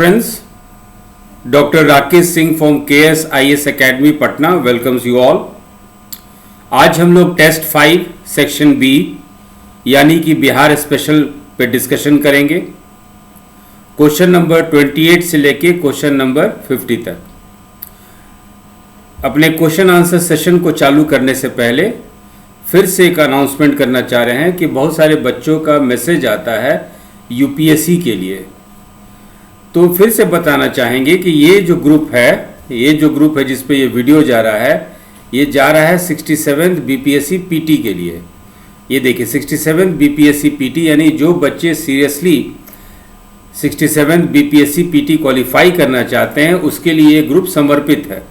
Friends, Dr. Rakesh Singh from KSIS Academy Patna welcomes you all. आज हम लोग test 5 section B यानी कि बिहार स्पेशल पे डिस्कशन करेंगे। क्वेश्चन नंबर 28 से लेके क्वेश्चन नंबर 50 तक। अपने क्वेश्चन आंसर सेशन को चालू करने से पहले फिर से एक अनाउंसमेंट करना चाह रहे हैं कि बहुत सारे बच्चों का मैसेज आता है यूपीएससी के लिए, तो फिर से बताना चाहेंगे कि ये जो ग्रुप है जिस पे ये वीडियो जा रहा है, ये जा रहा है 67 बीपीएससी पीटी के लिए। ये देखिए 67 बीपीएससी पीटी यानी जो बच्चे सीरियसली 67 बीपीएससी पीटी क्वालिफाई करना चाहते हैं उसके लिए ये ग्रुप समर्पित है।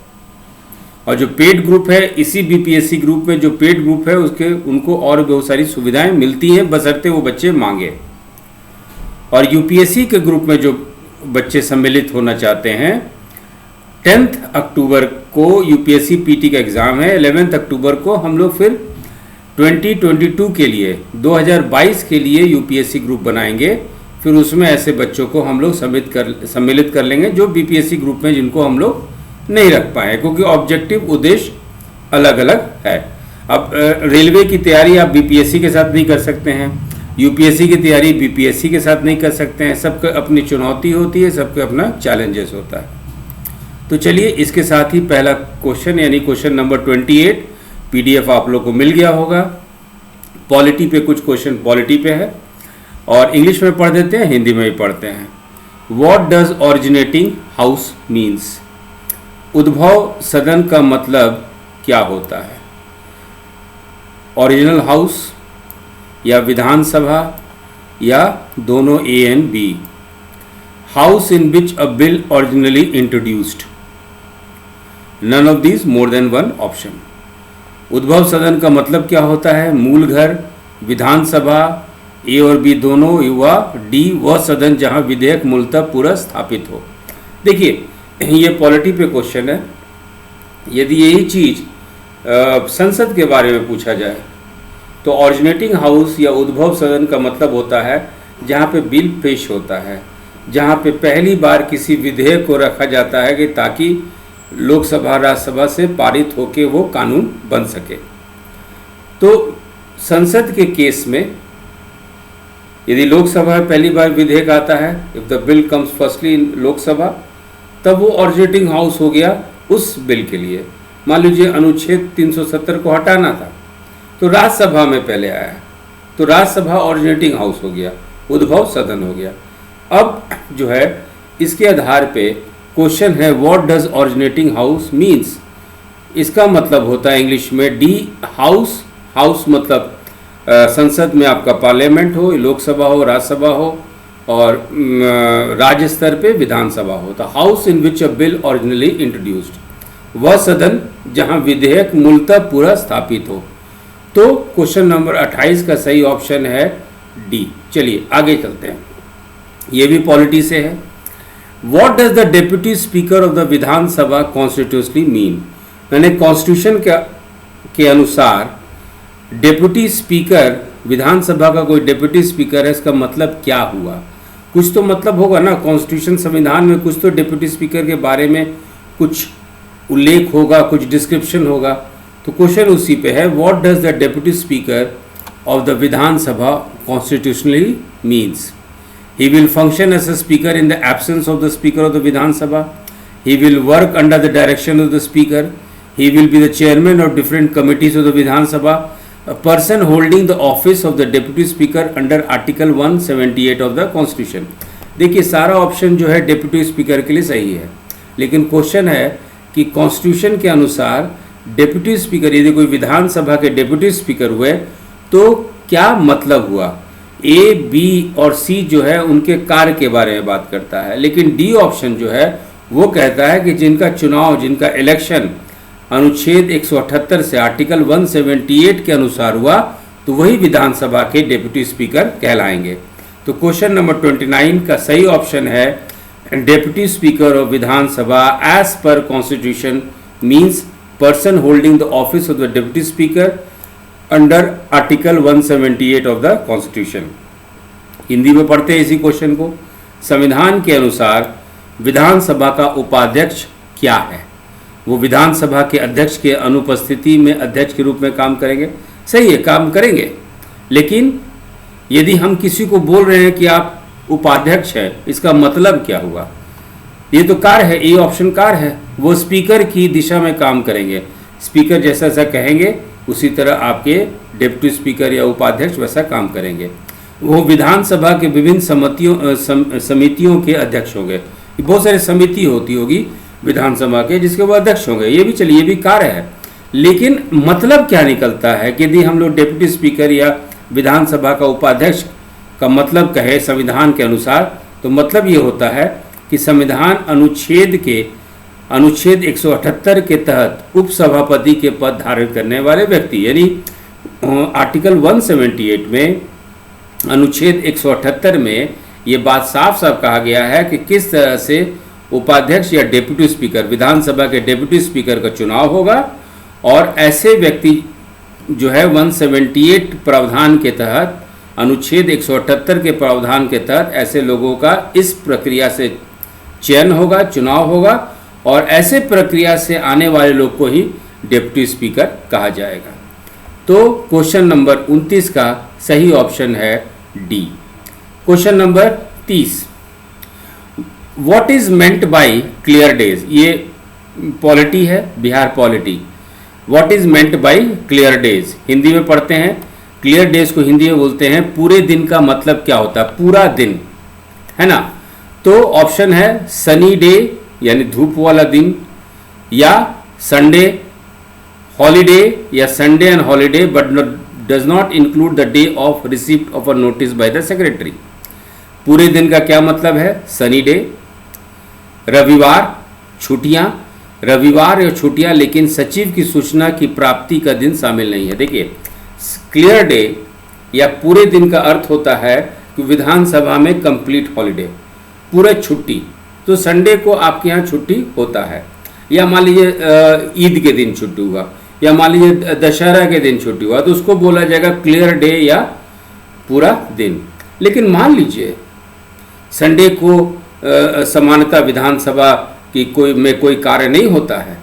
और जो पेड ग्रुप है, इसी बीपीएससी ग्रुप में जो पेड ग्रुप है उनको और बहुत सारी सुविधाएं मिलती हैं बशर्ते वो बच्चे मांगे। और यूपीएससी के ग्रुप में जो बच्चे सम्मिलित होना चाहते हैं, 10 अक्टूबर को यूपीएससी पीटी का एग्ज़ाम है, 11 अक्टूबर को हम लोग फिर 2022 के लिए 2022 के लिए यूपीएससी ग्रुप बनाएंगे। फिर उसमें ऐसे बच्चों को हम लोग सम्मिलित कर लेंगे जो बीपीएससी ग्रुप में जिनको हम लोग नहीं रख पाए, क्योंकि ऑब्जेक्टिव उद्देश्य अलग अलग है। अब रेलवे की तैयारी आप बीपीएससी के साथ नहीं कर सकते हैं, यूपीएससी की तैयारी बीपीएससी के साथ नहीं कर सकते हैं। सबके अपनी चुनौती होती है, सबके अपना चैलेंजेस होता है। तो चलिए इसके साथ ही पहला क्वेश्चन यानी क्वेश्चन नंबर 28 पीडीएफ आप लोग को मिल गया होगा। पॉलिटी पे कुछ क्वेश्चन पॉलिटी पे है और इंग्लिश में पढ़ देते हैं, हिंदी में भी पढ़ते हैं। What does originating house means? उद्भव सदन का मतलब क्या होता है? ओरिजिनल हाउस या विधानसभा या दोनों A and B? House in which a bill originally introduced? None of these, more than one option. उद्भव सदन का मतलब क्या होता है? मूल घर, विधानसभा, ए और बी दोनों, युवा डी वह सदन जहां विधेयक मूलतः पूरा स्थापित हो। देखिए ये पॉलिटी पे क्वेश्चन है। यदि यही चीज संसद के बारे में पूछा जाए तो ओरिजिनेटिंग हाउस या उद्भव सदन का मतलब होता है जहाँ पे बिल पेश होता है, जहाँ पे पहली बार किसी विधेयक को रखा जाता है कि ताकि लोकसभा राज्यसभा से पारित होके वो कानून बन सके। तो संसद के केस में यदि लोकसभा में पहली बार विधेयक आता है, if the bill comes firstly इन लोकसभा, तब वो ओरिजिनेटिंग हाउस हो गया उस बिल के लिए। मान लीजिए अनुच्छेद 370 को हटाना था तो राज्यसभा में पहले आया, तो राज्यसभा ओरिजिनेटिंग हाउस हो गया, उद्भव सदन हो गया। अब जो है इसके आधार पे क्वेश्चन है what does originating house means? इसका मतलब होता है इंग्लिश में डी हाउस। हाउस मतलब संसद में आपका पार्लियामेंट हो, लोकसभा हो, राज्यसभा हो और राज्य स्तर पे विधानसभा हो। तो house in which a bill originally introduced, वह सदन जहां विधेयक मूलतः पूरा स्थापित हो। तो क्वेश्चन नंबर 28 का सही ऑप्शन है डी। चलिए आगे चलते हैं, ये भी पॉलिटी से है। What does the deputy speaker of the Vidhan Sabha constitutionally mean? मैंने कॉन्स्टिट्यूशन के अनुसार डेप्यूटी स्पीकर, विधानसभा का कोई डेप्यूटी स्पीकर है, इसका मतलब क्या हुआ? कुछ तो मतलब होगा ना, कॉन्स्टिट्यूशन संविधान में कुछ तो डेप्यूटी स्पीकर के बारे में कुछ उल्लेख होगा, कुछ डिस्क्रिप्शन होगा। तो क्वेश्चन उसी पे है, what does the deputy speaker of the Vidhan Sabha constitutionally means? He will function as a speaker in the absence of the speaker of the Vidhan Sabha. He will work under the direction of the speaker. He will be the chairman of different committees of the Vidhan Sabha. A person holding the office of the deputy speaker under article 178 of the constitution। देखिए सारा option जो है deputy speaker के लिए सही है, लेकिन question है कि कॉन्स्टिट्यूशन के अनुसार डेप्यूटी स्पीकर, यदि कोई विधानसभा के डेप्यूटी स्पीकर हुए तो क्या मतलब हुआ? ए, बी और सी जो है उनके कार्य के बारे में बात करता है, लेकिन डी ऑप्शन जो है वो कहता है कि जिनका चुनाव, जिनका इलेक्शन अनुच्छेद 178 से आर्टिकल 178 के अनुसार हुआ तो वही विधानसभा के डेप्यूटी स्पीकर कहलाएंगे। तो क्वेश्चन नंबर 29 का सही ऑप्शन है deputy speaker of Vidhan Sabha as per constitution means person holding the office of the deputy speaker under article 178 of the constitution. Hindi में पढ़ते हैं इसी क्वेश्चन को। संविधान के अनुसार विधानसभा का उपाध्यक्ष क्या है? वो विधानसभा के अध्यक्ष के अनुपस्थिति में अध्यक्ष के रूप में काम करेंगे। सही है, काम करेंगे, लेकिन यदि हम किसी को बोल रहे हैं कि आप उपाध्यक्ष है, इसका मतलब क्या हुआ? ये तो कार्य है, ये ऑप्शन कार्य है। वो स्पीकर की दिशा में काम करेंगे। स्पीकर जैसा जैसा कहेंगे उसी तरह आपके डिप्टी स्पीकर या उपाध्यक्ष वैसा काम करेंगे। वो विधानसभा के विभिन्न समितियों के अध्यक्ष होंगे। बहुत सारी समिति होती होगी विधानसभा के जिसके वो अध्यक्ष होंगे। ये भी चलिए, ये भी कार्य है, लेकिन मतलब क्या निकलता है कि यदि हम लोग डिप्टी स्पीकर या विधानसभा का उपाध्यक्ष का मतलब कहे संविधान के अनुसार, तो मतलब ये होता है कि संविधान अनुच्छेद 178 के तहत उपसभापति के पद धारण करने वाले व्यक्ति, यानी आर्टिकल 178 में अनुच्छेद 178 में ये बात साफ साफ कहा गया है कि किस तरह से उपाध्यक्ष या डेप्यूटी स्पीकर, विधानसभा के डेप्यूटी स्पीकर का चुनाव होगा। और ऐसे व्यक्ति जो है 178 प्रावधान के तहत, अनुच्छेद 178 के प्रावधान के तहत ऐसे लोगों का इस प्रक्रिया से चयन होगा, चुनाव होगा, और ऐसे प्रक्रिया से आने वाले लोग को ही डिप्टी स्पीकर कहा जाएगा। तो क्वेश्चन नंबर 29 का सही ऑप्शन है D. Question number 30, what is meant by clear days? ये पॉलिटी है, Bihar polity. What is meant by clear days? Hindi में पढ़ते हैं। क्लियर डेज को हिंदी में बोलते हैं पूरे दिन का मतलब क्या होता है? पूरा दिन, है ना? तो ऑप्शन है सनी डे यानी धूप वाला दिन, या संडे, हॉलीडे, या Sunday and holiday but does not include the day of receipt of a notice by the secretary. पूरे दिन का क्या मतलब है? Sunny day. रविवार, छुट्टियां, रविवार या छुट्टियां, लेकिन सचिव की सूचना की प्राप्ति का दिन शामिल नहीं है। देखिए, क्लियर डे या पूरे दिन का अर्थ होता है कि विधानसभा में कंप्लीट हॉलीडे, पूरे छुट्टी। तो संडे को आपके यहाँ छुट्टी होता है, या मान लीजिए ईद के दिन छुट्टी हुआ, या मान लीजिए दशहरा के दिन छुट्टी हुआ, तो उसको बोला जाएगा क्लियर डे या पूरा दिन। लेकिन मान लीजिए संडे को सामान्यतः विधानसभा की कोई कार्य नहीं होता है,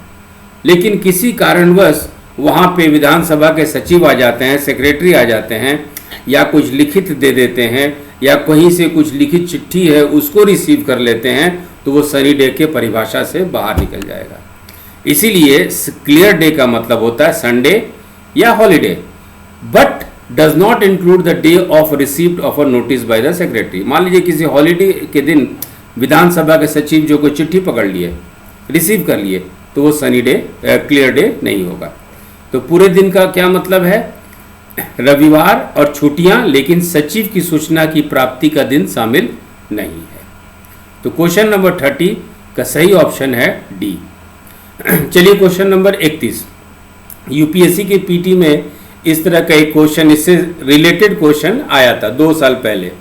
लेकिन किसी कारणवश वहाँ पे विधानसभा के सचिव आ जाते हैं, सेक्रेटरी आ जाते हैं, या कुछ लिखित दे देते हैं, या कहीं से कुछ लिखित चिट्ठी है उसको रिसीव कर लेते हैं, तो वो सनी डे के परिभाषा से बाहर निकल जाएगा। इसीलिए क्लियर डे का मतलब होता है संडे या holiday, but does not include the day of receipt of a notice by the secretary. मान लीजिए किसी हॉलीडे के दिन विधानसभा के सचिव जो कोई चिट्ठी पकड़ लिए, रिसीव कर लिए, तो वो सनी डे, क्लियर डे नहीं होगा। तो पूरे दिन का क्या मतलब है? रविवार और छुट्टियां, लेकिन सचिव की सूचना की प्राप्ति का दिन शामिल नहीं है। तो क्वेश्चन नंबर 30 का सही ऑप्शन है डी। चलिए क्वेश्चन नंबर 31, यूपीएससी के पीटी में इस तरह का एक क्वेश्चन, इससे रिलेटेड क्वेश्चन आया था 2 साल पहले।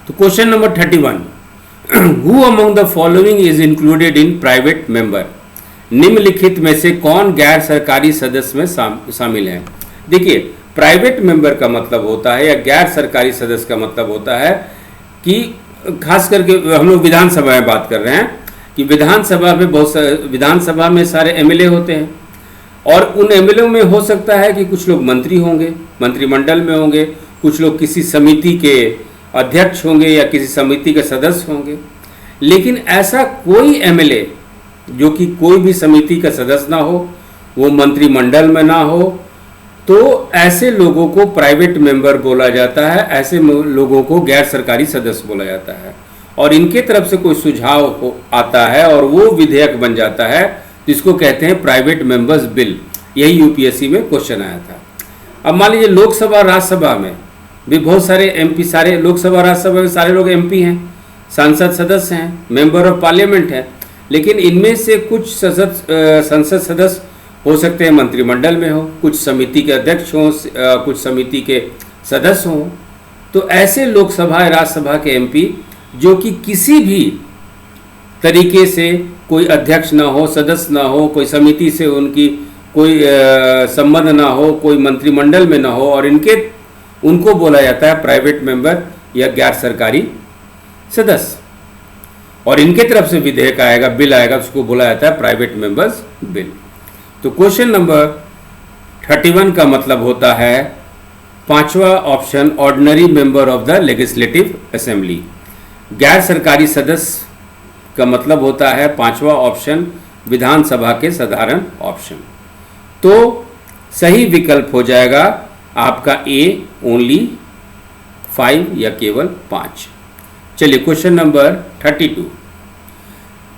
तो question number 31, who among the following is included in private member? निम्नलिखित में से कौन गैर सरकारी सदस्य में शामिल है? देखिए, प्राइवेट मेंबर का मतलब होता है, या गैर सरकारी सदस्य का मतलब होता है कि खास करके हम लोग विधानसभा में बात कर रहे हैं कि विधानसभा में सारे एमएलए होते हैं, और उन एमएलए में हो सकता है कि कुछ लोग मंत्री होंगे, मंत्रिमंडल में होंगे, कुछ लोग किसी समिति के अध्यक्ष होंगे या किसी समिति के सदस्य होंगे। लेकिन ऐसा कोई एमएलए जो कि कोई भी समिति का सदस्य ना हो, वो मंत्रिमंडल में ना हो, तो ऐसे लोगों को प्राइवेट मेंबर बोला जाता है, ऐसे लोगों को गैर सरकारी सदस्य बोला जाता है। और इनके तरफ से कोई सुझाव आता है और वो विधेयक बन जाता है, जिसको कहते हैं प्राइवेट मेंबर्स बिल। यही यूपीएससी में क्वेश्चन आया था। अब मान लीजिए लोकसभा राज्यसभा में भी बहुत सारे एमपी, सारे लोकसभा राज्यसभा में सारे लोग एमपी हैं, सांसद सदस्य हैं, मेंबर ऑफ पार्लियामेंट हैं, लेकिन इनमें से कुछ संसद सदस्य हो सकते हैं मंत्रिमंडल में हो, कुछ समिति के अध्यक्ष हों, कुछ समिति के सदस्य हों। तो ऐसे लोकसभा राज्यसभा के एमपी जो कि किसी भी तरीके से कोई अध्यक्ष ना हो, सदस्य ना हो, कोई समिति से उनकी कोई संबंध ना हो, कोई मंत्रिमंडल में ना हो, और उनको बोला जाता है प्राइवेट मेंबर या गैर सरकारी सदस्य। और इनके तरफ से विधेयक आएगा, बिल आएगा, उसको बोला जाता है प्राइवेट मेंबर्स बिल। तो क्वेश्चन नंबर 31 का मतलब होता है पांचवा option, ordinary member of the legislative assembly. गैर सरकारी सदस्य का मतलब होता है पांचवा ऑप्शन, विधानसभा के साधारण ऑप्शन। तो सही विकल्प हो जाएगा आपका ए, ओनली 5 या केवल 5। चलिए question number 32,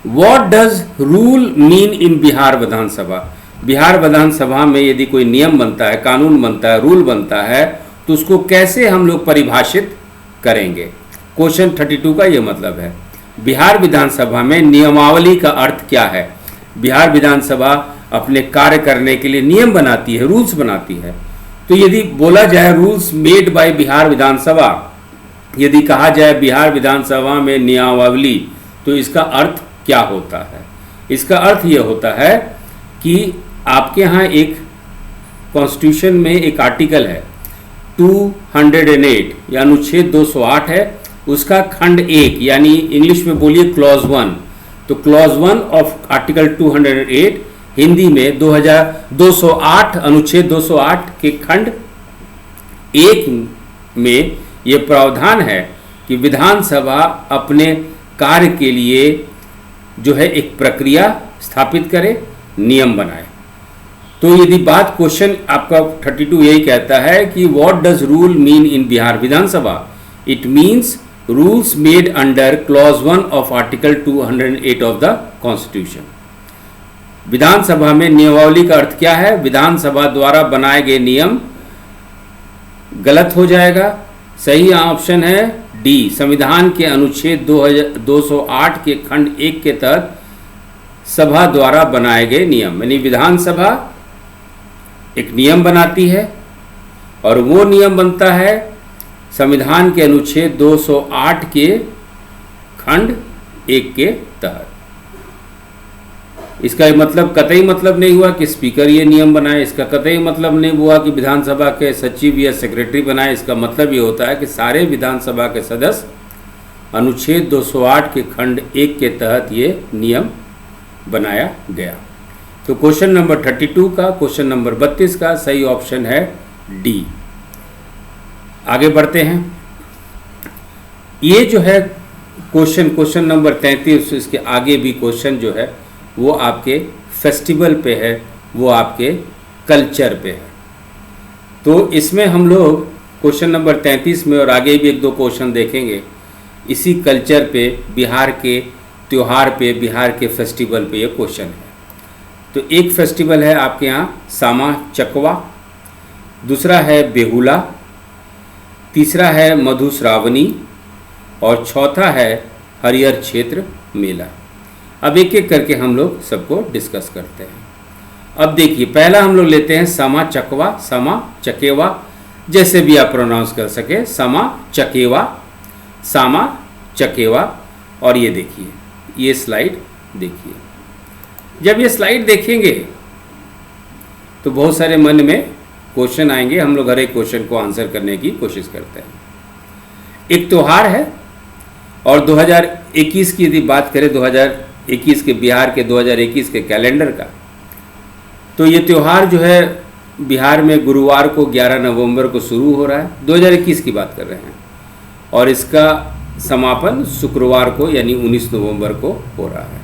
what does rule mean in Bihar Vidhan Sabha. Bihar Vidhan Sabha में यदि कोई नियम बनता है, कानून बनता है, रूल बनता है, तो उसको कैसे हम लोग परिभाषित करेंगे। क्वेश्चन 32 का यह मतलब है बिहार विधानसभा में नियमावली का अर्थ क्या है। बिहार विधानसभा अपने कार्य करने के लिए नियम बनाती है, रूल्स बनाती है। तो यदि बोला जाए रूल्स मेड बाय बिहार विधानसभा, यदि कहा जाए बिहार विधानसभा में नियमावली, तो इसका अर्थ क्या होता है। इसका अर्थ यह होता है कि आपके यहाँ एक कॉन्स्टिट्यूशन में एक आर्टिकल है 208 या अनुच्छेद 208 है, उसका खंड 1 यानी इंग्लिश में बोलिए क्लॉज 1। तो क्लॉज 1 ऑफ आर्टिकल 208 हिंदी में 208 अनुच्छेद 208 के खंड 1 में ये प्रावधान है कि विधानसभा अपने कार्य के लिए जो है एक प्रक्रिया स्थापित करे, नियम बनाए। तो यदि बात क्वेश्चन आपका 32 यही कहता है कि what does rule mean in Bihar Vidhan Sabha, it means rules made under clause 1 of article 208 of the constitution. Vidhan Sabha में नियमावली का अर्थ क्या है, विधानसभा द्वारा बनाए गए नियम। गलत हो जाएगा, सही ऑप्शन है डी, संविधान के अनुच्छेद 208 के खंड 1 के तहत सभा द्वारा बनाए गए नियम। यानी विधानसभा एक नियम बनाती है और वो नियम बनता है संविधान के अनुच्छेद 208 के खंड 1 के तहत। इसका मतलब कतई मतलब नहीं हुआ कि स्पीकर ये नियम बनाए, इसका कतई मतलब नहीं हुआ कि विधानसभा के सचिव या सेक्रेटरी बनाए। इसका मतलब ये होता है कि सारे विधानसभा के सदस्य अनुच्छेद 208 के खंड 1 के तहत ये नियम बनाया गया। तो क्वेश्चन नंबर 32 का, क्वेश्चन नंबर 32 का सही ऑप्शन है डी। आगे बढ़ते हैं। ये जो है क्वेश्चन नंबर 33, इसके आगे भी क्वेश्चन जो है वो आपके फेस्टिवल पे है, वो आपके कल्चर पे है। तो इसमें हम लोग क्वेश्चन नंबर 33 में और आगे भी एक दो क्वेश्चन देखेंगे इसी कल्चर पे, बिहार के त्यौहार पे, बिहार के फेस्टिवल पे ये क्वेश्चन है। तो एक फेस्टिवल है आपके यहाँ सामा चकवा, दूसरा है बेहुला, तीसरा है मधुश्रावणी और चौथा है हरिहर क्षेत्र मेला। अब एक एक करके हम लोग सबको डिस्कस करते हैं। अब देखिए, पहला हम लोग लेते हैं सामा चकवा, सामा चकेवा, जैसे भी आप प्रोनाउंस कर सके, सामा चकेवा, सामा चकेवा। और ये देखिए, ये स्लाइड देखिए। जब ये स्लाइड देखेंगे तो बहुत सारे मन में क्वेश्चन आएंगे, हम लोग हर एक क्वेश्चन को आंसर करने की कोशिश करते हैं। एक त्यौहार है और 2021 की यदि बात करें, 2021 के बिहार के 2021 के कैलेंडर का, तो ये त्यौहार जो है बिहार में गुरुवार को 11 नवंबर को शुरू हो रहा है, 2021 की बात कर रहे हैं, और इसका समापन शुक्रवार को यानी 19 नवंबर को हो रहा है।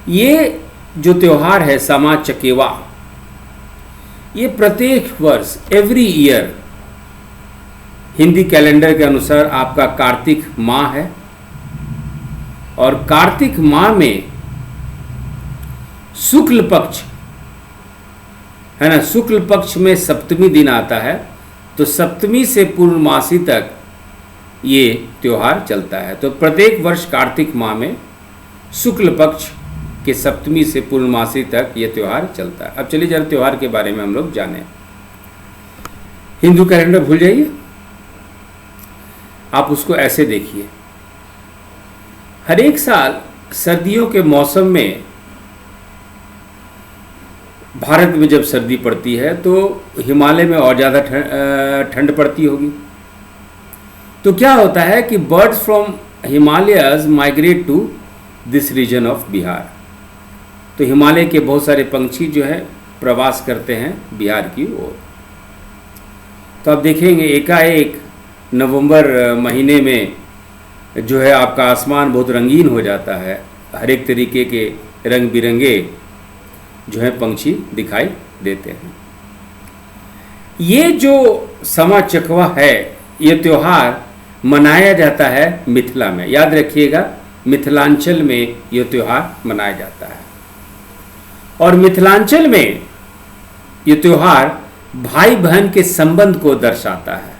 ये जो त्यौहार है सामा चकेवा, ये प्रत्येक वर्ष एवरी ईयर हिंदी कैलेंडर के अनुसार आपका कार्तिक माह है, और कार्तिक माह में शुक्ल पक्ष है ना, शुक्ल पक्ष में सप्तमी दिन आता है, तो सप्तमी से पूर्णमासी तक ये त्यौहार चलता है। तो प्रत्येक वर्ष कार्तिक माह में शुक्ल पक्ष के सप्तमी से पूर्णमासी तक ये त्यौहार चलता है। अब चलिए जरा त्यौहार के बारे में हम लोग जानें। हिंदू कैलेंडर भूल जाइए, आप उसको ऐसे देखिए। हर एक साल सर्दियों के मौसम में भारत में जब सर्दी पड़ती है तो हिमालय में और ज़्यादा ठंड पड़ती होगी। तो क्या होता है कि birds from Himalayas migrate to this region of Bihar. तो हिमालय के बहुत सारे पंछी जो है प्रवास करते हैं बिहार की ओर। तो आप देखेंगे एकाएक नवंबर महीने में जो है आपका आसमान बहुत रंगीन हो जाता है, हर एक तरीके के रंग बिरंगे जो है पंछी दिखाई देते हैं। ये जो समा चकवा है, ये त्यौहार मनाया जाता है मिथिला में। याद रखिएगा, मिथिलांचल में ये त्यौहार मनाया जाता है। और मिथिलांचल में ये त्यौहार भाई बहन के संबंध को दर्शाता है।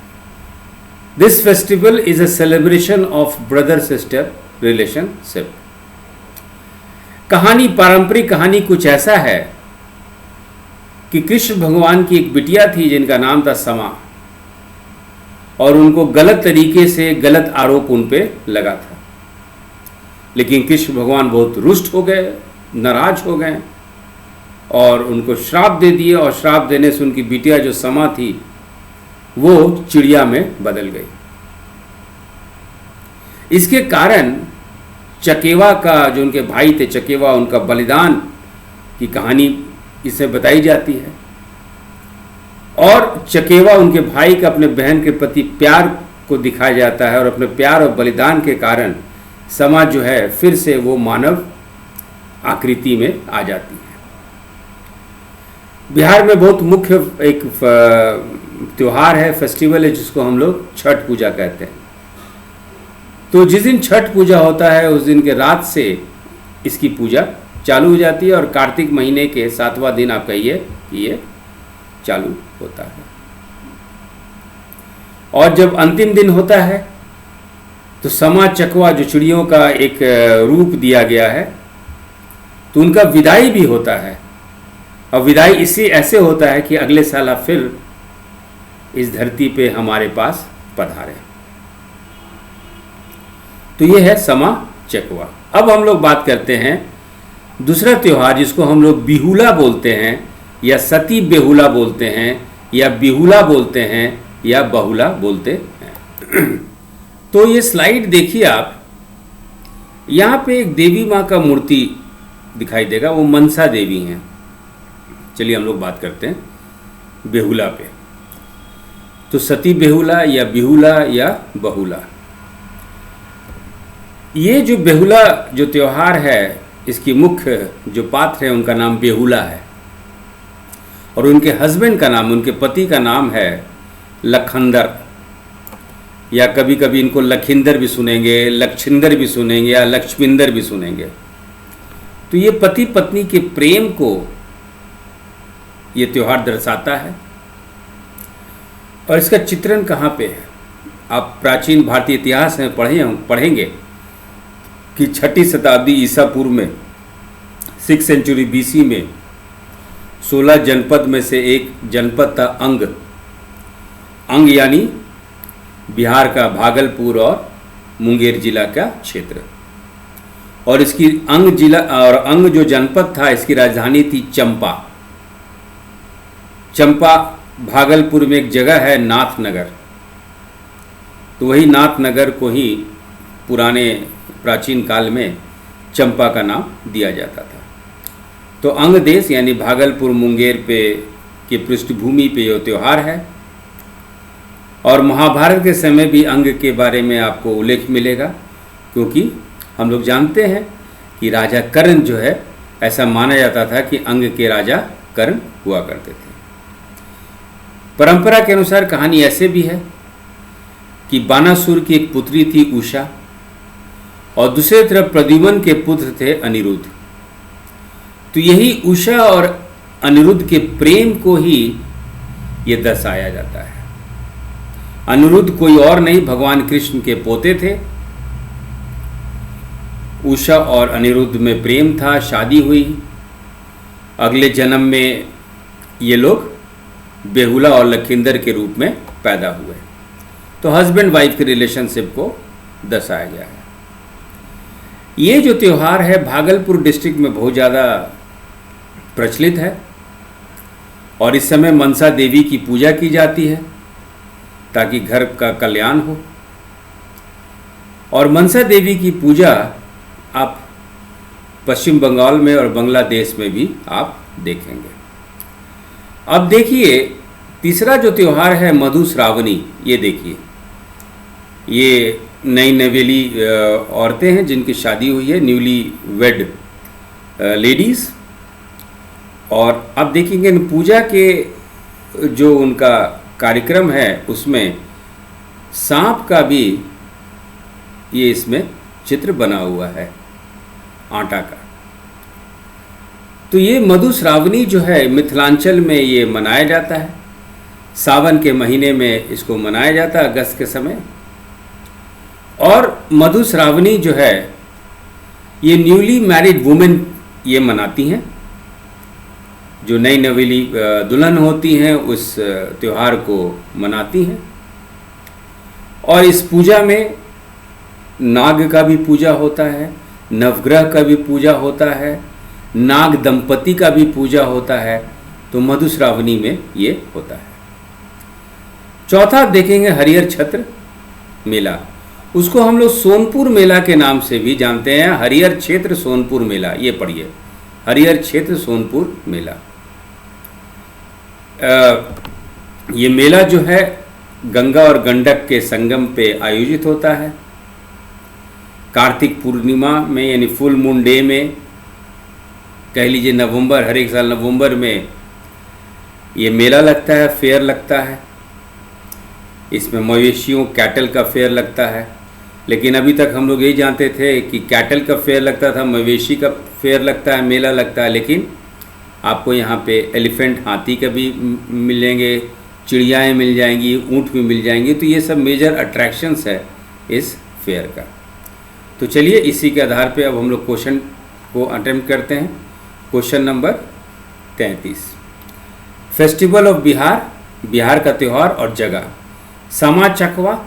This festival is a celebration of brother sister relationship. कहानी, पारंपरिक कहानी कुछ ऐसा है कि कृष्ण भगवान की एक बिटिया थी जिनका नाम था समा, और उनको गलत तरीके से गलत आरोप उन पे लगा था। लेकिन कृष्ण भगवान बहुत रुष्ट हो गए, नाराज हो गए और उनको श्राप दे दिए, और श्राप देने से उनकी बिटिया जो समा थी वो चिड़िया में बदल गई। इसके कारण चकेवा का, जो उनके भाई थे चकेवा, उनका बलिदान की कहानी इसमें बताई जाती है। और चकेवा, उनके भाई का अपने बहन के प्रति प्यार को दिखाया जाता है, और अपने प्यार और बलिदान के कारण समा जो है फिर से वो मानव आकृति में आ जाती है। बिहार में बहुत मुख्य एक त्यौहार है, फेस्टिवल है, जिसको हम लोग छठ पूजा कहते हैं। तो जिस दिन छठ पूजा होता है उस दिन के रात से इसकी पूजा चालू हो जाती है, और कार्तिक महीने के 7वां दिन आप कहिए कि ये चालू होता है। और जब अंतिम दिन होता है तो समा चकवा, जो चिड़ियों का एक रूप दिया गया है, तो उनका विदाई भी होता है। और विदाई इसी ऐसे होता है कि अगले साल आप फिर इस धरती पे हमारे पास पधारे। तो ये है समा चकवा। अब हम लोग बात करते हैं दूसरा त्यौहार, जिसको हम लोग बिहुला बोलते हैं, या सती बेहुला बोलते हैं, या बिहुला बोलते हैं, या बहुला बोलते हैं। तो ये स्लाइड देखिए आप, यहाँ पे एक देवी माँ का मूर्ति दिखाई देगा, वो मनसा देवी हैं। चलिए हम लोग बात करते हैं बेहुला पे। तो सती बेहुला या बिहुला या बहुला, ये जो बेहुला जो त्यौहार है, इसकी मुख्य जो पात्र है उनका नाम बेहुला है, और उनके हस्बैंड का नाम, उनके पति का नाम है लखंदर, या कभी कभी इनको लखिंदर भी सुनेंगे, लक्षिंदर भी सुनेंगे, या लक्ष्मिंदर भी सुनेंगे। तो ये पति पत्नी के प्रेम को ये त्यौहार दर्शाता है। और इसका चित्रण कहाँ पे है? आप प्राचीन भारतीय इतिहास में पढ़ेंगे कि 6ठी शताब्दी ईसा पूर्व में, 6th सेंचुरी BC में 16 जनपद में से एक जनपद था अंग। अंग यानी बिहार का भागलपुर और मुंगेर जिला का क्षेत्र। और इसकी अंग जिला और अंग जो जनपद था, इसकी राजधानी थी चंपा। चंपा भागलपुर में एक जगह है नाथनगर, तो वही नाथनगर को ही पुराने प्राचीन काल में चंपा का नाम दिया जाता था। तो अंग देश यानी भागलपुर मुंगेर पे की पृष्ठभूमि पे यह त्यौहार है। और महाभारत के समय भी अंग के बारे में आपको उल्लेख मिलेगा, क्योंकि हम लोग जानते हैं कि राजा कर्ण जो है, ऐसा माना जाता था कि अंग के राजा कर्ण हुआ करते थे। परंपरा के अनुसार कहानी ऐसे भी है कि बानासुर की एक पुत्री थी उषा, और दूसरी तरफ प्रद्युम्न के पुत्र थे अनिरुद्ध। तो यही उषा और अनिरुद्ध के प्रेम को ही ये दर्शाया जाता है। अनिरुद्ध कोई और नहीं, भगवान कृष्ण के पोते थे। उषा और अनिरुद्ध में प्रेम था, शादी हुई। अगले जन्म में ये लोग बेहुला और लखिंदर के रूप में पैदा हुए। तो हस्बैंड वाइफ के रिलेशनशिप को दर्शाया गया है। ये जो त्यौहार है भागलपुर डिस्ट्रिक्ट में बहुत ज़्यादा प्रचलित है, और इस समय मनसा देवी की पूजा की जाती है ताकि घर का कल्याण हो। और मनसा देवी की पूजा आप पश्चिम बंगाल में और बांग्लादेश में भी आप देखेंगे। अब देखिए तीसरा जो त्यौहार है मधुश्रावणी, ये देखिए, ये नई नवेली औरतें हैं जिनकी शादी हुई है, न्यूली वेड लेडीज़। और अब देखेंगे पूजा के जो उनका कार्यक्रम है उसमें सांप का भी ये इसमें चित्र बना हुआ है, आटा का। तो ये मधुश्रावणी जो है मिथिलांचल में ये मनाया जाता है, सावन के महीने में इसको मनाया जाता है, अगस्त के समय। और मधुश्रावणी जो है ये न्यूली मैरिड वुमेन ये मनाती हैं, जो नई नवेली दुल्हन होती हैं उस त्यौहार को मनाती हैं। और इस पूजा में नाग का भी पूजा होता है, नवग्रह का भी पूजा होता है, नाग दंपति का भी पूजा होता है। तो मधुश्रावणी में ये होता है। चौथा देखेंगे हरिहर क्षेत्र मेला, उसको हम लोग सोनपुर मेला के नाम से भी जानते हैं। हरिहर क्षेत्र सोनपुर मेला, ये पढ़िए, हरिहर क्षेत्र सोनपुर मेला। ये मेला जो है गंगा और गंडक के संगम पे आयोजित होता है। कार्तिक पूर्णिमा में यानी फुल मून डे में, कह लीजिए नवंबर, हर एक साल नवंबर में ये मेला लगता है, फेयर लगता है। इसमें मवेशियों कैटल का फेयर लगता है। लेकिन अभी तक हम लोग यही जानते थे कि कैटल का फेयर लगता था, मवेशी का फेयर लगता है, मेला लगता है। लेकिन आपको यहाँ पे एलिफेंट, हाथी का भी मिलेंगे, चिड़ियाएँ मिल जाएंगी, ऊँट भी मिल जाएंगी। तो ये सब मेजर अट्रैक्शंस है इस फेयर का। तो चलिए इसी के आधार पे अब हम लोग क्वेश्चन को अटेम्प्ट करते हैं। Question number 33, festival of Bihar, Bihar का त्यौहार और जगह। समा चकवा,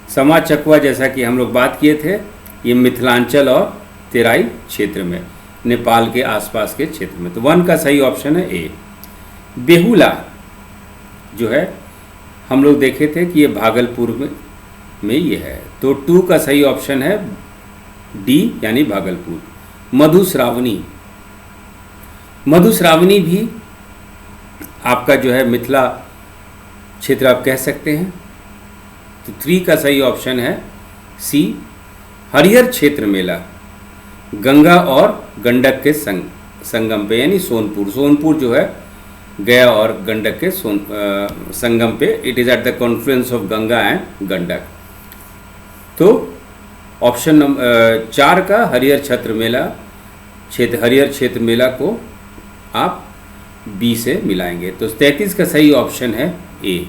समा चकवा जैसा कि हम लोग बात किए थे, ये मिथिलांचल और तेराई क्षेत्र में, नेपाल के आसपास के क्षेत्र में। तो 1 का सही ऑप्शन है ए। बेहुला जो है हम लोग देखे थे कि ये भागलपुर में ये है। तो 2 का सही ऑप्शन है डी यानी भागलपुर। मधुश्रावणी, मधुश्रावणी भी आपका जो है मिथिला क्षेत्र आप कह सकते हैं। तो 3 का सही ऑप्शन है सी, हरिहर क्षेत्र मेला, गंगा और गंडक के संगम पे यानी सोनपुर। सोनपुर जो है गया और गंडक के संगम पे, it is eight the confluence of Ganga and Gandak. तो ऑप्शन नंबर 4 का हरिहर क्षेत्र मेला, हरिहर क्षेत्र मेला को आप बी से मिलाएंगे। तो 33 का सही ऑप्शन है ए।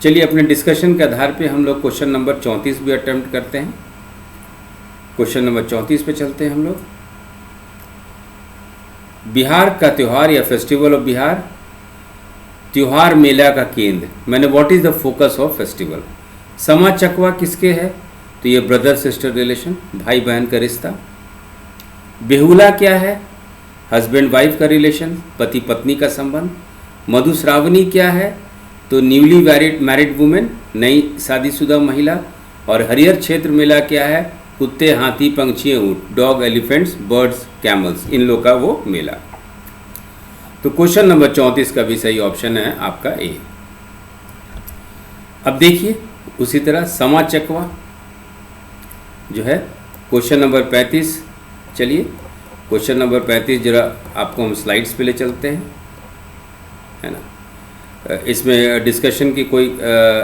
चलिए अपने डिस्कशन के आधार पे हम लोग क्वेश्चन नंबर 34 भी अटेम्प्ट करते हैं। क्वेश्चन नंबर 34 पे चलते हैं हम लोग। बिहार का त्यौहार या फेस्टिवल ऑफ बिहार, त्यौहार मेला का केंद्र, मैंने what is the focus of festival. समा चकवा किसके है? तो ये ब्रदर सिस्टर रिलेशन, भाई बहन का रिश्ता। बेहुला क्या है? हस्बैंड वाइफ का रिलेशन, पति पत्नी का संबंध। मधुश्रावणी क्या है? तो न्यूली मैरिड वुमेन, नई शादीशुदा महिला। और हरिहर क्षेत्र मेला क्या है? कुत्ते, हाथी, पंछी, ऊँट, डॉग, एलिफेंट्स, बर्ड्स, कैमल्स, इन लोग का वो मेला। तो क्वेश्चन नंबर 34 का भी सही ऑप्शन है आपका ए। अब देखिए उसी तरह समा चकवा जो है क्वेश्चन नंबर 35। चलिए क्वेश्चन नंबर 35 जरा आपको हम स्लाइड्स पे ले चलते हैं, है ना। इसमें डिस्कशन की कोई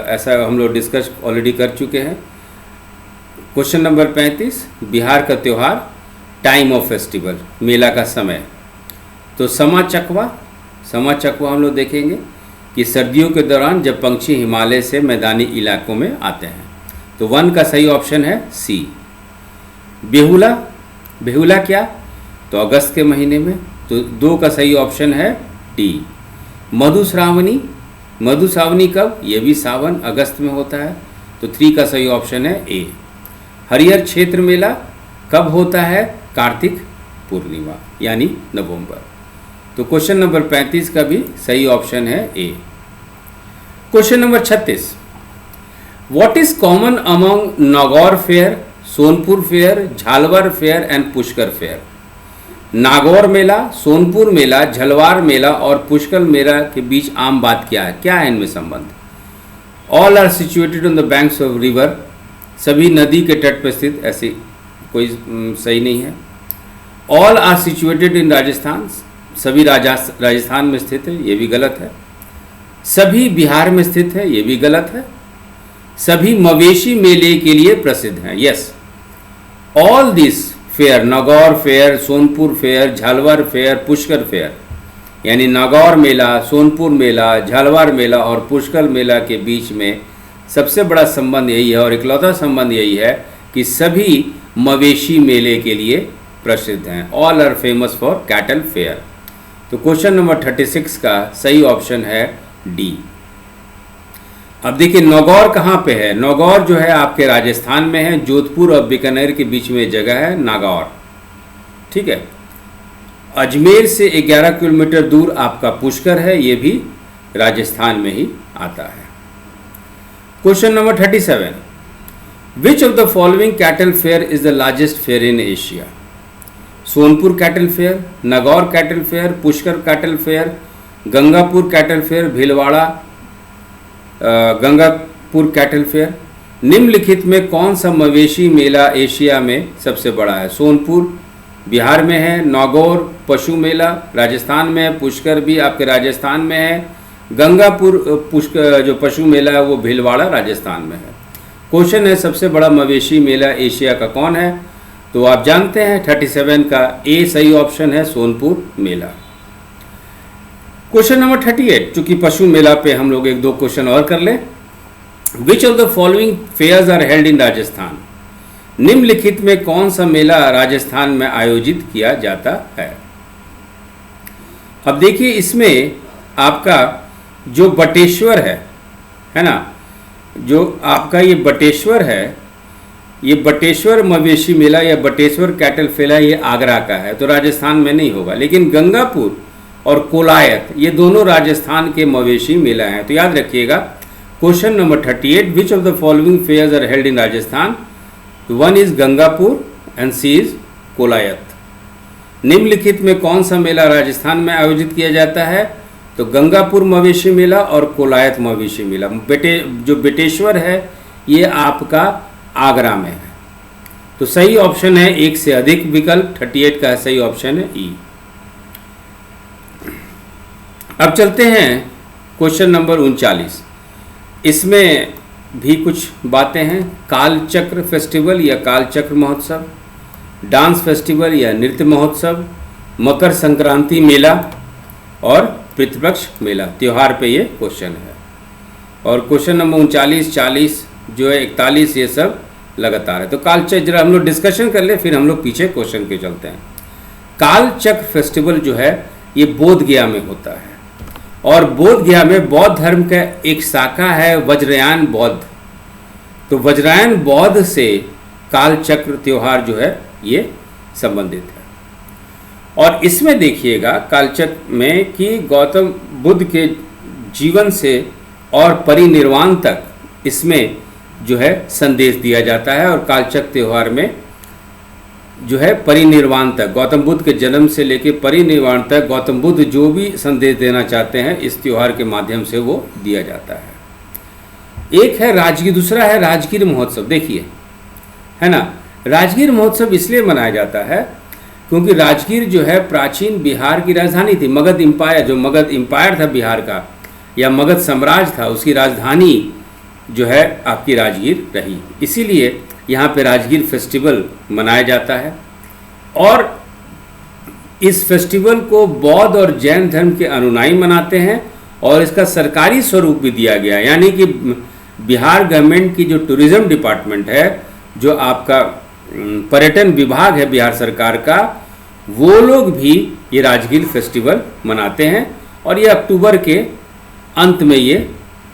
ऐसा हम लोग डिस्कस ऑलरेडी कर चुके हैं। क्वेश्चन नंबर 35, बिहार का त्यौहार, टाइम ऑफ फेस्टिवल, मेला का समय। तो समा चकवा हम लोग देखेंगे कि सर्दियों के दौरान जब पंछी हिमालय से मैदानी इलाकों में आते हैं। तो 1 का सही ऑप्शन है सी। बेहुला क्या? तो अगस्त के महीने में। तो 2 का सही ऑप्शन है डी। मधुश्रावणी कब? ये भी सावन अगस्त में होता है। तो 3 का सही ऑप्शन है ए। हरिहर क्षेत्र मेला कब होता है? कार्तिक पूर्णिमा यानी नवंबर। तो क्वेश्चन नंबर 35 का भी सही ऑप्शन है A. Question number 36, what is common among Nagaur fair, Sonpur fair, Jhalawar fair and Pushkar fair? Nagaur मेला, सोनपुर मेला, झलवार मेला और पुष्कर मेला के बीच आम बात क्या है? क्या है इनमें संबंध? All are situated on the banks of river, सभी नदी के तट पर स्थित, ऐसी कोई सही नहीं है। All are situated in Rajasthan, सभी राजस्थान में स्थित है, ये भी गलत है। सभी बिहार में स्थित है, ये भी गलत है। सभी मवेशी मेले के लिए प्रसिद्ध हैं, yes. All this fair, Nagaur fair, Sonpur fair, Jhalawar fair, Pushkar fair, यानी नागौर मेला, सोनपुर मेला, झालवाड़ मेला और पुष्कर मेला के बीच में सबसे बड़ा संबंध यही है और इकलौता संबंध यही है कि सभी मवेशी मेले के लिए प्रसिद्ध हैं। All are famous for cattle fair. तो क्वेश्चन नंबर 36 का सही ऑप्शन है डी। अब देखिए नागौर कहाँ पे है? नागौर जो है आपके राजस्थान में है, जोधपुर और बीकानेर के बीच में जगह है नागौर, ठीक है। अजमेर से 11 किलोमीटर दूर आपका पुष्कर है, ये भी राजस्थान में ही आता है। Question number 37, which of the following cattle fair is the largest fair in Asia? Sonpur cattle fair, Nagaur cattle fair, Pushkar cattle fair, Gangapur cattle fair, Bhilwara Gangapur cattle fair. निम्नलिखित में कौन सा मवेशी मेला एशिया में सबसे बड़ा है? सोनपुर बिहार में है, नागौर पशु मेला राजस्थान में है, पुष्कर भी आपके राजस्थान में है, गंगापुर पुष्कर जो पशु मेला है वो भीलवाड़ा राजस्थान में है। क्वेश्चन है सबसे बड़ा मवेशी मेला एशिया का कौन है? तो आप जानते हैं 37 का ए सही ऑप्शन है, सोनपुर मेला। क्वेश्चन नंबर 38, चूंकि पशु मेला पे हम लोग एक दो क्वेश्चन और कर लें। Which of the following fairs are held in Rajasthan? निम्नलिखित में कौन सा मेला राजस्थान में आयोजित किया जाता है? अब देखिए इसमें आपका जो बटेश्वर है ना, जो आपका ये बटेश्वर है, ये बटेश्वर मवेशी मेला या बटेश्वर कैटल फेला ये आगरा का है, तो राजस्थान में नहीं होगा। लेकिन गंगापुर और कोलायत ये दोनों राजस्थान के मवेशी मेला हैं। तो याद रखिएगा question number 38, which of the following fairs are held in Rajasthan? One is Gangapur and C is Kolayat. निम्नलिखित में कौन सा मेला राजस्थान में आयोजित किया जाता है? तो गंगापुर मवेशी मेला और कोलायत मवेशी मेला। जो बेटेश्वर है ये आपका आगरा में है। तो सही ऑप्शन है एक से अधिक विकल्प, 38 का सही ऑप्शन है ई। अब चलते हैं क्वेश्चन नंबर 39। इसमें भी कुछ बातें हैं। कालचक्र फेस्टिवल या कालचक्र महोत्सव, डांस फेस्टिवल या नृत्य महोत्सव, मकर संक्रांति मेला और पितृपक्ष मेला। त्योहार पे ये क्वेश्चन है। और क्वेश्चन नंबर 39, 40 जो है 41 ये सब लगातार है। तो कालचक्र जरा हम लोग डिस्कशन कर ले, फिर हम लोग पीछे क्वेश्चन के चलते हैं। कालचक्र फेस्टिवल जो है ये बोध गया में होता है और बोध गया में बौद्ध धर्म का एक शाखा है वज्रयान बौद्ध। तो वज्रयान बौद्ध से कालचक्र त्योहार जो है ये संबंधित है। और इसमें देखिएगा कालचक्र में कि गौतम बुद्ध के जीवन से और परिनिर्वाण तक इसमें जो है संदेश दिया जाता है। और कालचक्र त्योहार में जो है परिनिर्वाण तक, गौतम बुद्ध के जन्म से लेकर परिनिर्वाण तक गौतम बुद्ध जो भी संदेश देना चाहते हैं इस त्योहार के माध्यम से वो दिया जाता है। एक है राजगीर, दूसरा है राजगीर महोत्सव। देखिए है ना, राजगीर महोत्सव इसलिए मनाया जाता है क्योंकि राजगीर जो है प्राचीन बिहार की राजधानी थी। मगध एम्पायर, जो मगध एम्पायर था बिहार का या मगध साम्राज्य था, उसकी राजधानी जो है आपकी राजगीर रही। इसीलिए यहाँ पे राजगीर फेस्टिवल मनाया जाता है। और इस फेस्टिवल को बौद्ध और जैन धर्म के अनुयायी मनाते हैं और इसका सरकारी स्वरूप भी दिया गया है। यानी कि बिहार गवर्नमेंट की जो टूरिज्म डिपार्टमेंट है, जो आपका पर्यटन विभाग है बिहार सरकार का, वो लोग भी ये राजगीर फेस्टिवल मनाते हैं। और ये अक्टूबर के अंत में ये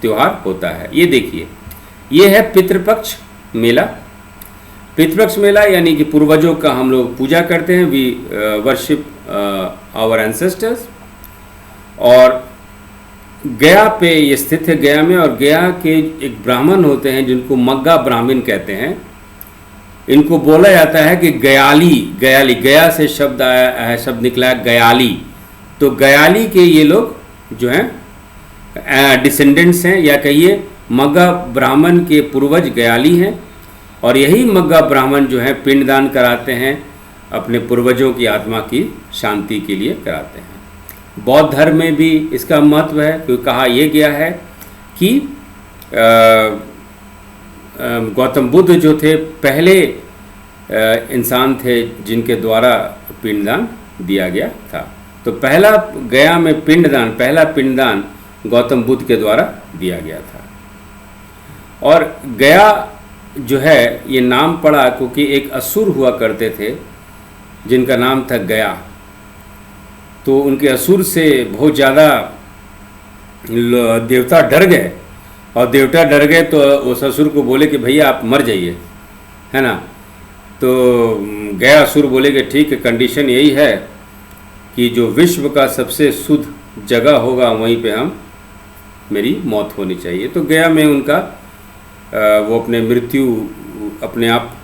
त्यौहार होता है। ये देखिए, ये है पितृपक्ष मेला। पितृपक्ष मेला यानी कि पूर्वजों का हम लोग पूजा करते हैं, वी वर्शिप आवर एंसेस्टर्स। और गया पे ये स्थित है, गया में। और गया के एक ब्राह्मण होते हैं जिनको मग्गा ब्राह्मण कहते हैं। इनको बोला जाता है कि गयाली, गयाली गया से शब्द आया है, शब्द निकला है गयाली। तो गयाली के ये लोग जो हैं डिसेंडेंट्स हैं, या कहिए मग्गा ब्राह्मण के पूर्वज गयाली हैं। और यही मग्गा ब्राह्मण जो है पिंडदान कराते हैं, अपने पूर्वजों की आत्मा की शांति के लिए कराते हैं। बौद्ध धर्म में भी इसका महत्व है, क्योंकि कहा यह गया है कि गौतम बुद्ध जो थे पहले इंसान थे जिनके द्वारा पिंडदान दिया गया था। तो पहला गया में पिंडदान, पहला पिंडदान गौतम बुद्ध के द्वारा दिया गया था। और गया जो है ये नाम पड़ा क्योंकि एक असुर हुआ करते थे जिनका नाम था गया। तो उनके असुर से बहुत ज़्यादा देवता डर गए, और देवता डर गए तो उस असुर को बोले कि भैया आप मर जाइए, है ना। तो गया असुर बोले कि ठीक है, कंडीशन यही है कि जो विश्व का सबसे शुद्ध जगह होगा वहीं पे मेरी मौत होनी चाहिए। तो गया में उनका वो अपने मृत्यु अपने आप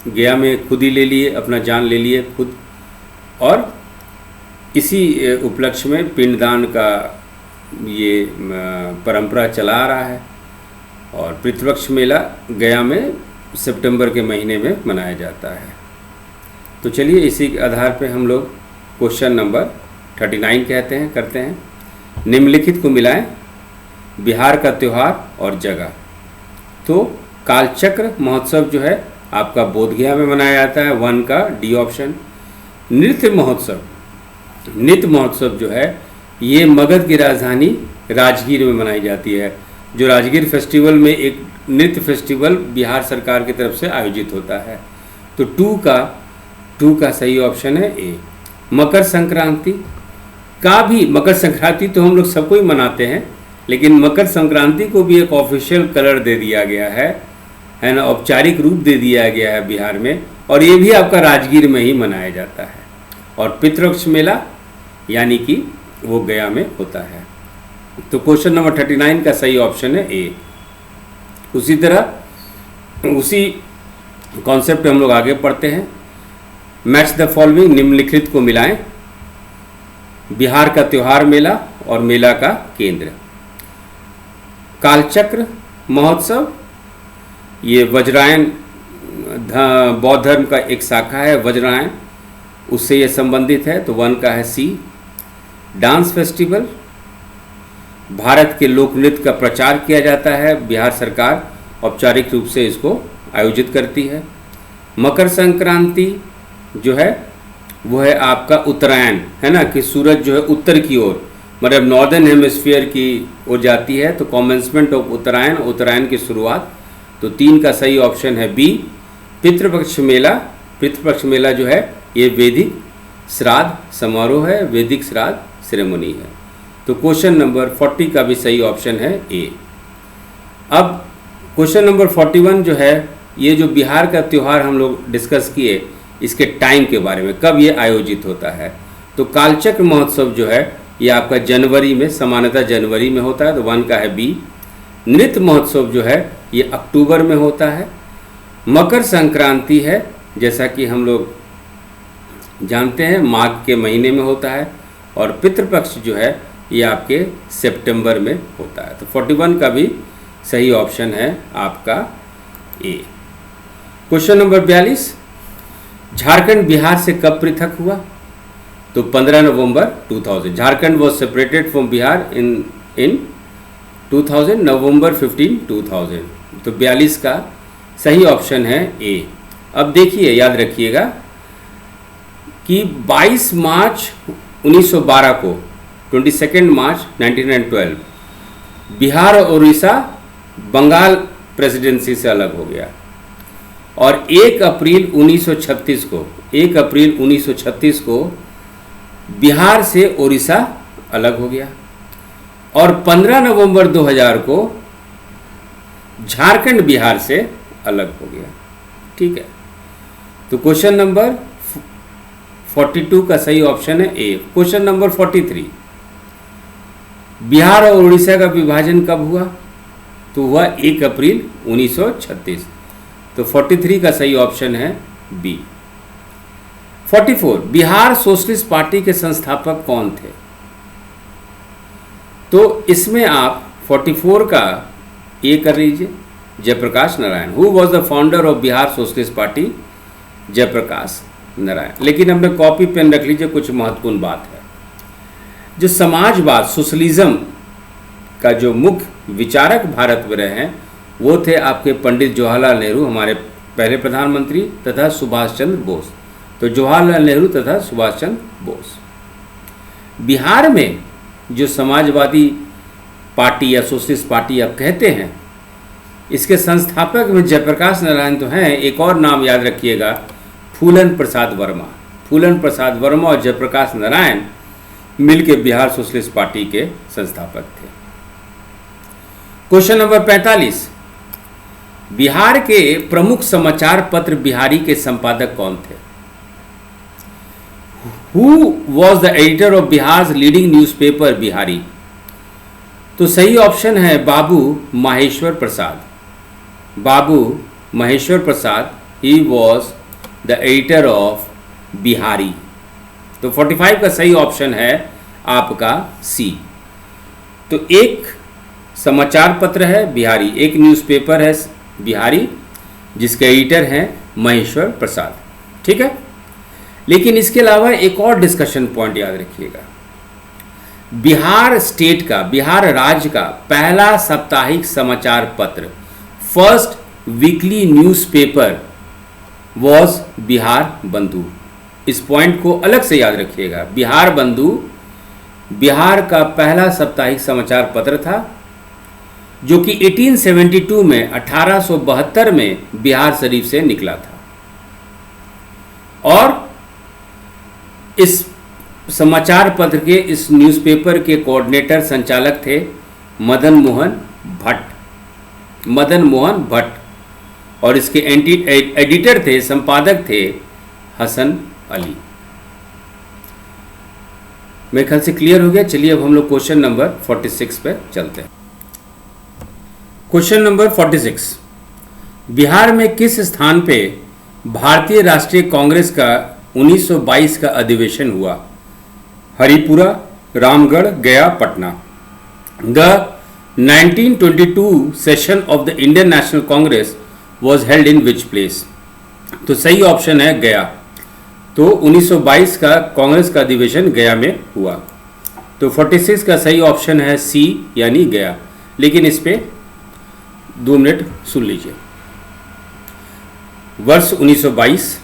गया में खुद ही ले लिए, अपना जान ले लिए खुद। और इसी उपलक्ष्य में पिंडदान का ये परंपरा चला आ रहा है। और पितृपक्ष मेला गया में सितंबर के महीने में मनाया जाता है। तो चलिए इसी के आधार पे हम लोग क्वेश्चन नंबर 39 करते हैं। निम्नलिखित को मिलाएं, बिहार का त्यौहार और जगह। तो कालचक्र महोत्सव जो है आपका बोधगया में मनाया जाता है, 1 का डी ऑप्शन। नृत्य महोत्सव, नृत्य महोत्सव जो है ये मगध की राजधानी राजगीर में मनाई जाती है। जो राजगीर फेस्टिवल में एक नृत्य फेस्टिवल बिहार सरकार की तरफ से आयोजित होता है। तो 2 का सही ऑप्शन है ए। मकर संक्रांति का भी, मकर संक्रांति तो हम लोग सबको ही मनाते हैं, लेकिन मकर संक्रांति को भी एक ऑफिशियल कलर दे दिया गया है ना, औपचारिक रूप दे दिया गया है बिहार में। और ये भी आपका राजगीर में ही मनाया जाता है। और पितृपक्ष मेला यानी कि वो गया में होता है। तो क्वेश्चन नंबर 39 का सही ऑप्शन है ए। उसी तरह उसी कॉन्सेप्ट हम लोग आगे पढ़ते हैं। मैच द फॉलोइंग, निम्नलिखित को मिलाएं, बिहार का त्योहार मेला और मेला का केंद्र। कालचक्र महोत्सव ये वज्रायन बौद्ध धर्म का एक शाखा है, वज्रायन, उससे ये संबंधित है। तो 1 का है सी। डांस फेस्टिवल, भारत के लोक नृत्य का प्रचार किया जाता है, बिहार सरकार औपचारिक रूप से इसको आयोजित करती है। मकर संक्रांति जो है वो है आपका उत्तरायण, है ना, कि सूरज जो है उत्तर की ओर, मतलब नॉर्दर्न हेमिस्फीयर की ओर जाती है। तो कॉमेंसमेंट ऑफ उत्तरायण, उत्तरायण की शुरुआत। तो 3 का सही ऑप्शन है बी। पितृपक्ष मेला, पितृपक्ष मेला जो है ये वैदिक श्राद्ध समारोह है, वैदिक श्राद्ध सेरेमनी है। तो क्वेश्चन नंबर 40 का भी सही ऑप्शन है ए। अब क्वेश्चन नंबर 41 जो है, ये जो बिहार का त्यौहार हम लोग डिस्कस किए, इसके टाइम के बारे में, कब ये आयोजित होता है। तो कालचक्र महोत्सव जो है ये आपका जनवरी में, सामान्यतः जनवरी में होता है। तो 1 का है बी। नृत्य महोत्सव जो है ये अक्टूबर में होता है। मकर संक्रांति है, जैसा कि हम लोग जानते हैं, माघ के महीने में होता है। और पितृपक्ष जो है ये आपके सितंबर में होता है। तो 41 का भी सही ऑप्शन है आपका A. Question number 42, Jharkhand Bihar से कब पृथक हुआ। तो 15 नवंबर 2000। Jharkhand was separated from Bihar in 2000, November 15, 2000। तो 42 का सही ऑप्शन है ए। अब देखिए, याद रखिएगा कि 22 मार्च 1912 को, 22 मार्च 1912 बिहार और उड़ीसा बंगाल प्रेसिडेंसी से अलग हो गया। और 1 अप्रैल 1936 को, 1 अप्रैल 1936 को बिहार से उड़ीसा अलग हो गया। और 15 नवंबर 2000 को झारखंड बिहार से अलग हो गया। ठीक है। तो क्वेश्चन नंबर 42 का सही ऑप्शन है ए। क्वेश्चन नंबर 43, बिहार और उड़ीसा का विभाजन कब हुआ? तो हुआ 1 अप्रैल 1936। तो 43 का सही ऑप्शन है बी। 44 बिहार सोशलिस्ट पार्टी के संस्थापक कौन थे? तो इसमें आप 44 का ए कर लीजिए, Jayaprakash Narayan. Who was the founder of Bihar socialist party? Jayaprakash Narayan. लेकिन हमने कॉपी पेन रख लीजिए, कुछ महत्वपूर्ण बात है। जो समाजवाद सोशलिज्म का जो मुख्य विचारक भारत में रहे हैं वो थे आपके पंडित जवाहरलाल नेहरू, हमारे पहले प्रधानमंत्री, तथा सुभाष चंद्र बोस। तो जवाहरलाल नेहरू तथा सुभाष चंद्र बोस। बिहार में जो समाजवादी पार्टी या सोशलिस्ट पार्टी आप कहते हैं, इसके संस्थापक में जयप्रकाश नारायण तो हैं, एक और नाम याद रखिएगा, फूलन प्रसाद वर्मा। फूलन प्रसाद वर्मा और जयप्रकाश नारायण मिलकर बिहार सोशलिस्ट पार्टी के संस्थापक थे। क्वेश्चन नंबर 45 बिहार के प्रमुख समाचार पत्र बिहारी के संपादक कौन थे? Who was the editor of Bihar leading newspaper Bihari? तो सही ऑप्शन है Babu Maheshwar Prasad. Babu Maheshwar Prasad, he was the editor of Bihari. तो 45 का सही ऑप्शन है आपका सी। तो एक समाचार पत्र है बिहारी, एक न्यूज़पेपर है बिहारी जिसके एडिटर हैं महेश्वर प्रसाद। ठीक है, लेकिन इसके अलावा एक और डिस्कशन पॉइंट याद रखिएगा। बिहार स्टेट का, बिहार राज्य का पहला साप्ताहिक समाचार पत्र, first weekly newspaper was Bihar बंधु। इस पॉइंट को अलग से याद रखिएगा। बिहार बंधु बिहार का पहला साप्ताहिक समाचार पत्र था जो कि 1872 में 1872 में बिहार शरीफ से निकला था। और इस समाचार पत्र के, इस न्यूज़पेपर के कोऑर्डिनेटर संचालक थे मदन मोहन भट्ट। मदन मोहन भट्ट। और इसके एडिटर थे, संपादक थे हसन अली। मेरे ख्याल से क्लियर हो गया। चलिए अब हम लोग क्वेश्चन नंबर 46 पे चलते हैं। क्वेश्चन नंबर 46 बिहार में किस स्थान पे भारतीय राष्ट्रीय कांग्रेस का 1922 का अधिवेशन हुआ? हरिपुरा, रामगढ़, गया, Patna. The 1922 session of the Indian national Congress was held in which place? तो सही ऑप्शन है गया। तो 1922 का कांग्रेस का अधिवेशन गया में हुआ। तो 46 का सही ऑप्शन है सी यानी गया। लेकिन इस पे 2 मिनट सुन लीजिए। वर्ष 1922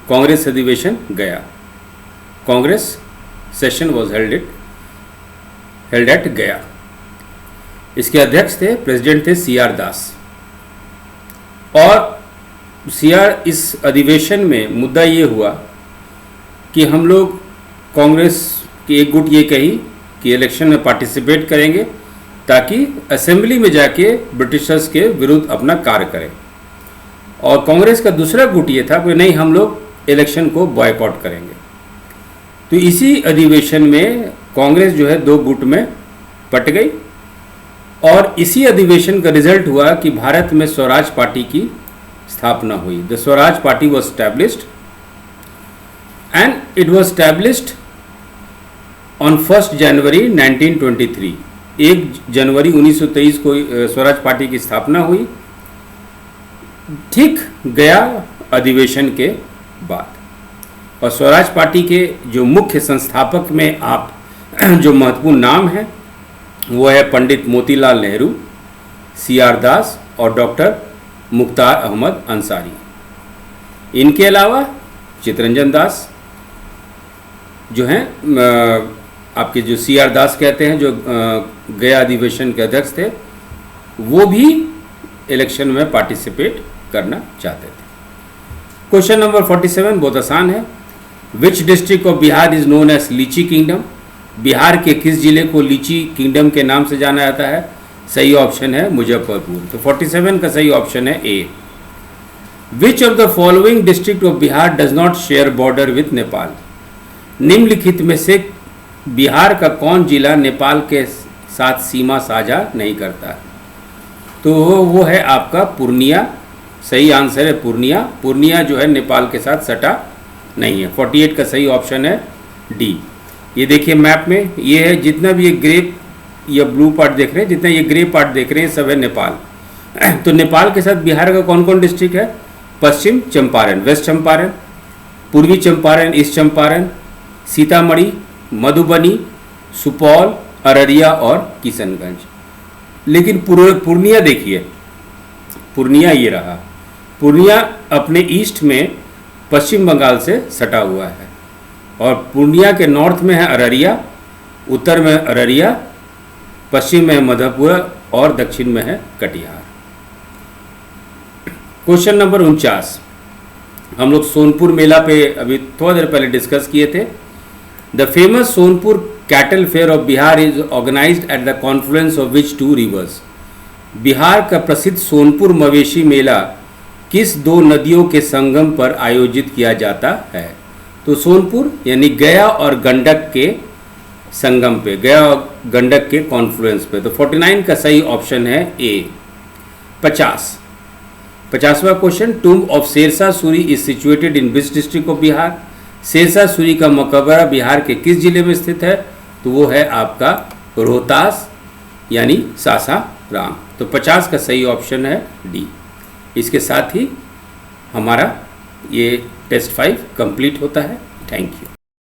कांग्रेस अधिवेशन गया। Congress session was held at गया। इसके अध्यक्ष थे, प्रेसिडेंट थे सी आर दास। और इस अधिवेशन में मुद्दा ये हुआ कि हम लोग कांग्रेस की एक गुट ये कही कि इलेक्शन में पार्टिसिपेट करेंगे ताकि असेंबली में जाके ब्रिटिशर्स के विरुद्ध अपना कार्य करें। और कांग्रेस का दूसरा गुट ये था कि नहीं, हम लोग इलेक्शन को बॉयकॉट करेंगे। तो इसी अधिवेशन में कांग्रेस जो है 2 गुट में बट गई। और इसी अधिवेशन का रिजल्ट हुआ कि भारत में स्वराज पार्टी की स्थापना हुई। The Swaraj party was established and it was established on 1 जनवरी 1923। 1 जनवरी 1923 को स्वराज पार्टी की स्थापना हुई, ठीक गया अधिवेशन के बाद। और स्वराज पार्टी के जो मुख्य संस्थापक में आप जो महत्वपूर्ण नाम है वो है पंडित मोतीलाल नेहरू, सी आर दास और डॉक्टर मुख्तार अहमद अंसारी। इनके अलावा चितरंजन दास जो हैं, आपके जो सी आर दास कहते हैं, जो गया अधिवेशन के अध्यक्ष थे, वो भी इलेक्शन में पार्टिसिपेट करना चाहते थे। क्वेश्चन नंबर 47 बहुत आसान है। Which district of Bihar is known as litchi kingdom? Bihar के किस जिले को लीची किंगडम के नाम से जाना जाता है? सही ऑप्शन है मुजफ्फरपुर। तो 47 का सही ऑप्शन है A. Which of the following district of Bihar does not share border with Nepal? निम्नलिखित में से बिहार का कौन जिला नेपाल के साथ सीमा साझा नहीं करता। तो वो है आपका पूर्णिया। सही आंसर है पूर्णिया। पूर्णिया जो है नेपाल के साथ सटा नहीं है। 48 का सही ऑप्शन है डी। ये देखिए मैप में, ये है जितना भी ये ग्रे या ब्लू पार्ट देख रहे हैं, जितना ये ग्रे पार्ट देख रहे हैं, सब है नेपाल। तो नेपाल के साथ बिहार का कौन कौन डिस्ट्रिक्ट है? पश्चिम चंपारण, वेस्ट चंपारण, पूर्वी चंपारण, ईस्ट चंपारण, सीतामढ़ी, मधुबनी, सुपौल, अररिया और किशनगंज। लेकिन पूर्णिया देखिए, पूर्णिया ये रहा। पूर्णिया अपने ईस्ट में पश्चिम बंगाल से सटा हुआ है, और पूर्णिया के नॉर्थ में है अररिया, उत्तर में अररिया, पश्चिम में है मधेपुरा और दक्षिण में है कटिहार। क्वेश्चन नंबर 49, हम लोग सोनपुर मेला पे अभी थोड़ा देर पहले डिस्कस किए थे। The famous Sonpur cattle fair of Bihar is organised at the confluence of which two rivers. Bihar का प्रसिद्ध सोनपुर मवेशी मेला किस दो नदियों के संगम पर आयोजित किया जाता है? तो सोनपुर यानी गया और गंडक के संगम पे, गया और गंडक के कॉन्फ्लुएंस पे। तो 49 का सही ऑप्शन है ए। 50वां question, tomb of Sher Shah Suri is situated in which district of Bihar. Sher Shah Suri का मकबरा बिहार के किस जिले में स्थित है? तो वो है आपका रोहतास यानी सासाराम। तो 50 का सही ऑप्शन है डी। इसके साथ ही हमारा ये टेस्ट 5 कंप्लीट होता है। Thank you.